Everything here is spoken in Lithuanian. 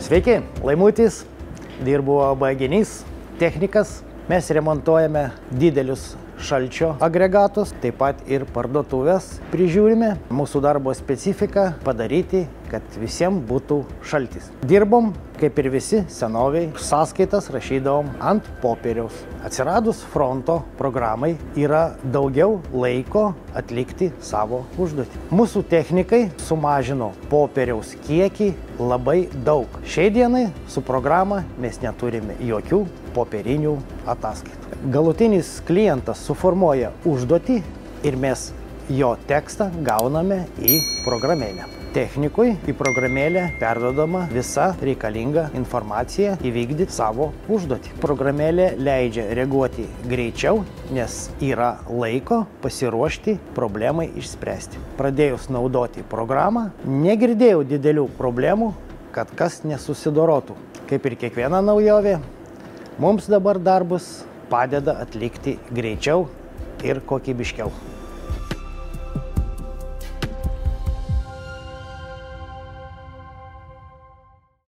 Sveiki, Laimutis, dirbu AB Genys, technikas. Mes remontuojame didelius šalčio agregatus, taip pat ir parduotuvės prižiūrime. Mūsų darbo specifika padaryti, kad visiems būtų šaltis. Dirbom, kaip ir visi senoviai, sąskaitas rašydavom ant popieriaus. Atsiradus fronto programai yra daugiau laiko atlikti savo užduotį. Mūsų technikai sumažino popieriaus kiekį labai daug. Šiai dienai su programa mes neturime jokių popierinių ataskaitų. Galutinis klientas suformuoja užduotį ir mes jo tekstą gauname į programėlę. Technikui į programėlę perduodama visa reikalinga informacija įvykdyti savo užduotį. Programėlė leidžia reaguoti greičiau, nes yra laiko pasiruošti problemai išspręsti. Pradėjus naudoti programą, negirdėjau didelių problemų, kad kas nesusidorotų. Kaip ir kiekviena naujovė, mums dabar darbus padeda atlikti greičiau ir kokybiškiau.